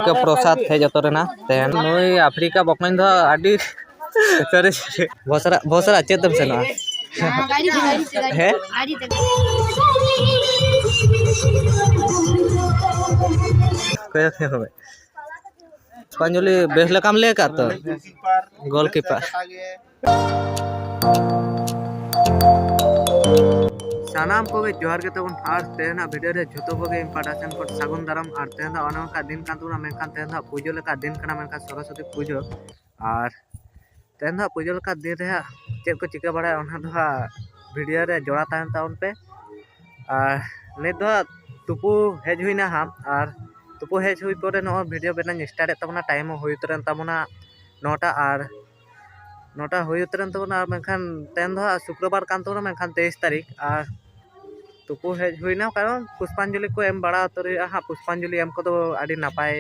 इनका प्रसाद है जो तेहन नई आफ्रिका बकमान दो आडी सरे बहुत सारा चेत तम सेना है पुष्पांजलि बेस लेकाम लेका तो गोलकीपर सानाम को जोहार के तबन फार्स्ट तेना वीडियो रे झोतो को गे इंपार्टेशन को सागुन दाराम और तेना अना का दिन कान तुना मेनखान तेना पूजो लेका दिन कना मेनखान सरस्वती पूजो और तेना पूजो लेका दिन रे चेक को चिका बड़ा ओना दो वीडियो रे जोड़ा ताहन ताउन पे और ने दो तुपु हेज हुइना हम और तुपु हेज हुई परे न वीडियो बेना स्टार्ट तबना टाइम हुई उतरन तबना 9टा और 9टा हुई उतरन तबना मेनखान तेन दो शुक्रवार कान तबना मेनखान 23 तारीख और तुपु हेज हुईना कारण पुष्पांजलि को एम बड़ा तोरे हा पुष्पांजलि एम को तो आडी नापाय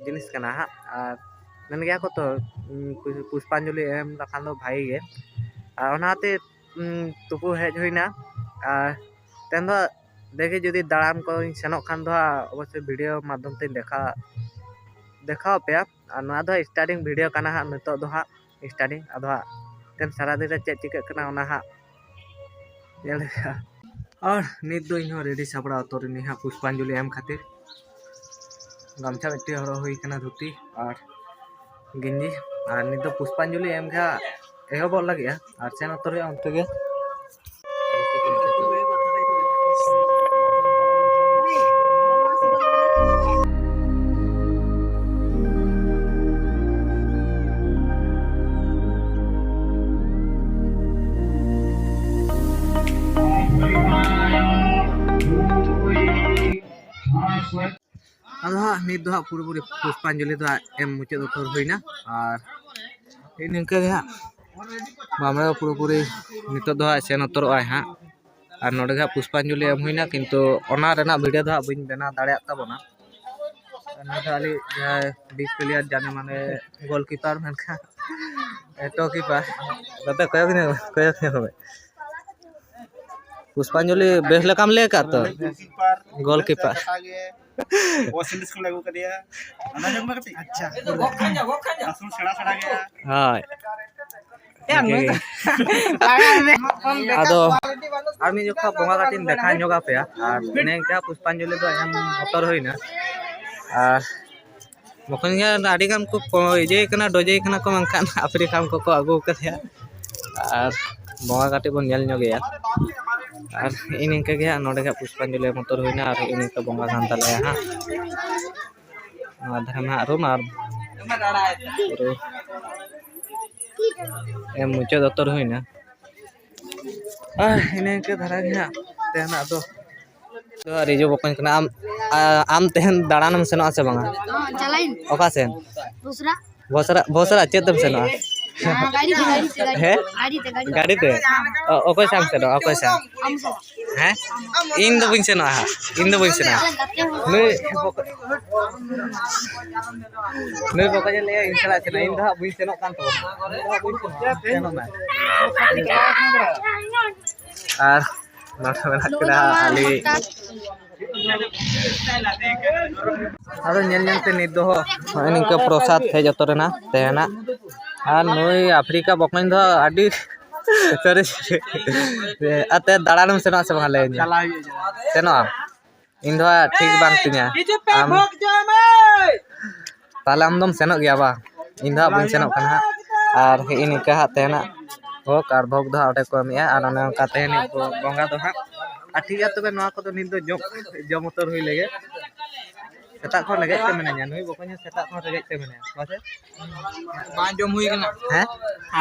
जिनिस कना हा और मन गया को तो पुष्पांजलि एम लखान दो भाई गे और ओनाते तुपु हेज हुईना और तेन दो देखे जुदी दाड़ान को सेनो खान दो अवश्य वीडियो माध्यम ते देखा पे और ना दो स्टार्टिंग वीडियो कना हा नितो दो हा स्टार्टिंग अदो हा तेन सारा दिन रे चेक चिका कना ओना हा और नित दो इनो रेडी सापड़ा तोरनी हा पुष्पांजलि एम खातिर गामछा बेटी हरो हुई कना धुती और गिंजी और नित दो पुष्पांजलि एम घा एहो बोल लगे और सेन तोरे अंत गे नित दो पूरी पुष्पांजलि दो एम मुचाद उतर हुईना और इनका मामला पूरी नित दो सेन उतर हाँ और नोडे पुष्पांजलि एम हुईना किंतु ओना रेना वीडियो दो बी बना दाड़ा तबना अली बिग प्लेयर जाने माने गोलकीपर मेनखा एटो कीपर दादा कयक पुष्पांजलि बेस लेकाम लेका तो गोलकीपर अच्छा हाय आदमी जो बंगा काटी देखा जोगा पे और इनका पुष्पांजलि दो एम उतर हुईना और बखन आड़ी गान को इजे कना डोजे कना को मनखान आफ्रिका को अगू कथया और बंगा काटी बन नेल जोगेया और इनका के नोडे पुष्पांजलि एम उतर हुईना और इनका बंगा गान तले हां धर्मा रूम और एम मुचाद उतर हुईना इनके धारा तेना दो रिजो बकन कना आम तेहन दाड़ानम सेनो से बांगा ओका सेन बहुत सारा चेत तम सेनो है गाड़ी ते ओको साम सेनो ओको साम हैं इन दो बिन सेनो हा इन दो बिन सेनो नई बका जे ले इन सला सेनो इन दा बिन सेनो कान तो सेनो ना और नाटा मेना करा आली अदो नेल नेलते नित दो इनका प्रसाद है जतो रेना तेना और नई आफ्रिका बकमान दो आडी सरे अते दाड़ानम सेना से भाले सेनो इन दो ठीक बांग तिया ताले आम दम सेनो गया बा इन दो बन सेनो कना और इनका तेना भोग और भोग दो अटे को एमिया और ओने का तेन बंगा दो हां आ ठीक है तबे नवा को तो नित दो जम उतर हुई लेगे सेता को लगे ते मेना नई बकन सेता को लगे ते मेना बासे बा जम हुई कना हैं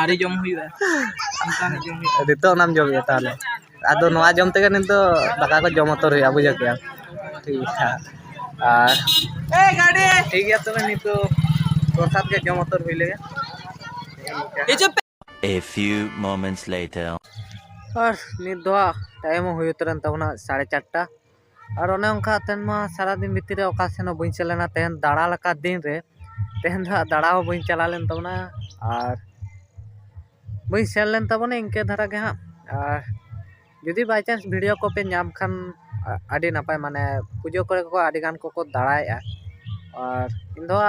आरी जम हुई इंसान जम हुई दितो नाम जम गया ताले आदो नवा जम ते नित दो दाका को जम उतर हुई बुझा गया ठीक है और ए गाड़ी ठीक है तबे नित दो प्रसाद के जम उतर हुई लेगे A few moments later. और नित दो टाइम हुई उतरन तबना 4:30 और ओने उनका तेन मा सारा दिन भीतर रे ओका सेनो बइन चलेना तेन दाड़ा लका दिन रे तेन दाड़ा हो बइन चला लेन तबना और बइन सेल लेन तबना इनके धारा के हां और जुदी बाय चांस वीडियो को पे नाम खान आडी नापाय माने पूजो करे को आडी गान को दाड़ाया और इन दो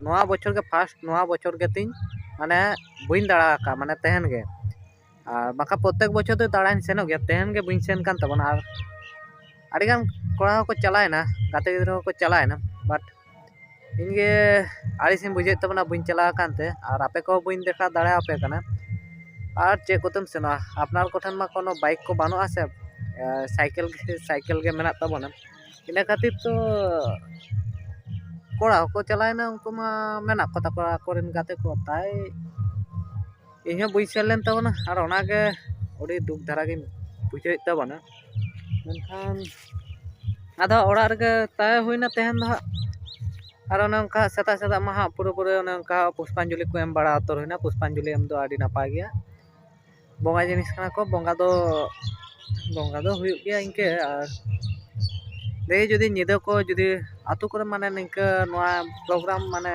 नवा बछर के फार्स्ट नवा बछर के तीन माने बइन दाड़ा का माने तहन गे और बाका प्रत्येक बछर तो दाड़ान सेनो गया तहन गे बइन सेन कान तबन और अड़ीगान कोड़ा को चलायना गाते गिद्रा को चलायना बाट इनगे आड़िसिन बुझे तबना बइन चला कानते और आपे को बइन देखा दाड़ा आपे कना और चे कोतम सेना आपनार कोठन मा कोनो बाइक को बानो आसे साइकिल गे मेना तबना इन खातिर तो कोड़ा को चलायना उनको मा मेना को ताको कोरेन गाते को ताई इहो बइन सेन लेन तबना और ओनागे ओडी दुख धारा गे बुझे तबना मेनखान आधा ओड़ा रे ताय होइना तहन दा और उनका सेता सेता मा पूरे उनका पुष्पांजलि को एम बड़ा उतर होइना पुष्पांजलि एम दो आडी नापाय गया बंगा जिनिस कना को बंगा दो हुयुग गया इनके और दे जुदी निदा को जुदी आतु करे माने निका नोआ प्रोग्राम माने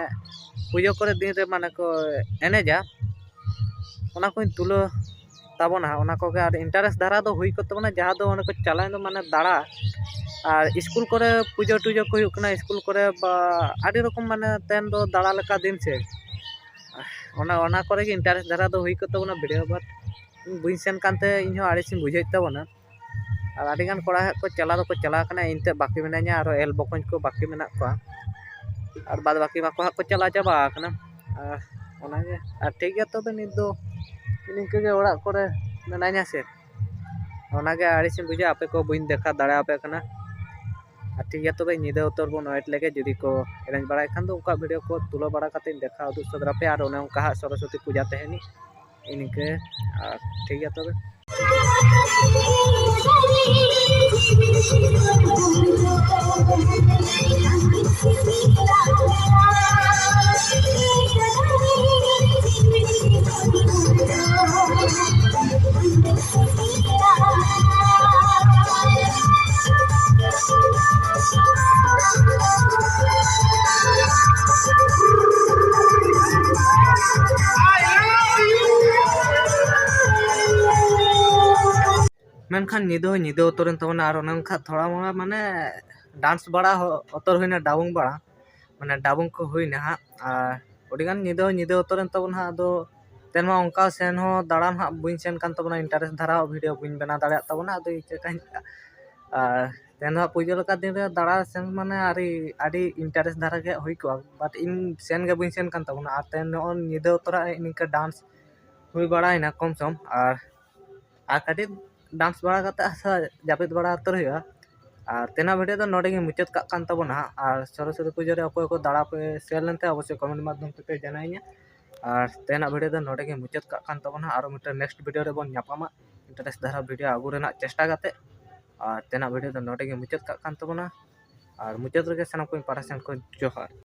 पुजो करे दिन रे माने को एनेजा ओना को तुलो ताबोना ओना को के इंटरेस्ट धारा दो हुई को तबना जहां दो ओना को चलाय दो माने दाड़ा और स्कूल करे पुजो टुजो को हुयुग कना स्कूल करे बा आडी रकम माने तेन दो दाड़ा लेका दिन से ओना करे के इंटरेस्ट धारा दो हुई को तबना वीडियो बाट बुइन सेन कानते इनहो आड़िसिन बुझे तबना और आडिगान कोड़ा को चला कना इनते बाकी मेना냐 और एल बकंज को बाकी मेना को और बाद बाकी माको को चला चाबा कना और ओनागे और ठीक गया तबे नित दो इनके गे ओड़ा करे मेना냐 से ओनागे आड़िसिन बुझे आपे को बुइन देखा दाड़ा आपे कना और ठीक गया तबे निदा उतर बन वेट लेगे जदी को एरेंज बड़ा खान दो उनका वीडियो को तुलो बड़ा काते देखा उदु सदरा पे और ओने उनका सरस्वती पूजा तहनी इनके और ठीक गया तबे मेनखान निदा उतरन तबना और ओनका थोड़ा मोड़ा माने डांस बड़ा उतर होइना डाबुंग बड़ा माने डाबुंग को होइना हा और ओडिगान निदा उतरन तबना हा दो तेनमा उनका सेन हो दाड़ान हा बुइन सेन कान तबना इंटरेस्ट धारा वीडियो बुइन बना दाड़ा तबना अदो इचका तेन हा पुजो लका दिन रे दाड़ा सेन माने आडी इंटरेस्ट धारा के होई को बाट इन सेन गे बुइन सेन कान तबना और तेन निदा उतरा इनका डांस हुई बड़ाइना कम सम और काटी डांस बड़ा करते जापिद बड़ा उतर हुआ और तेना वीडियो तो नोडे गे मुचाद कान तबना और सरस्वती पूजा रे अकोय को दाड़ा पे शेयर लेनते अवश्य कमेंट माध्यम ते पे जनाइया और तेना वीडियो तो नोडे गे मुचाद कान तबना और मिटर नेक्स्ट वीडियो रे बन न्यापामा इंटरेस्ट धारा वीडियो आगु रेना चेष्टा करते और तेना वीडियो तो नोडे गे मुचाद कान तबना और मुचाद रे सनम को पारासन को जोहार।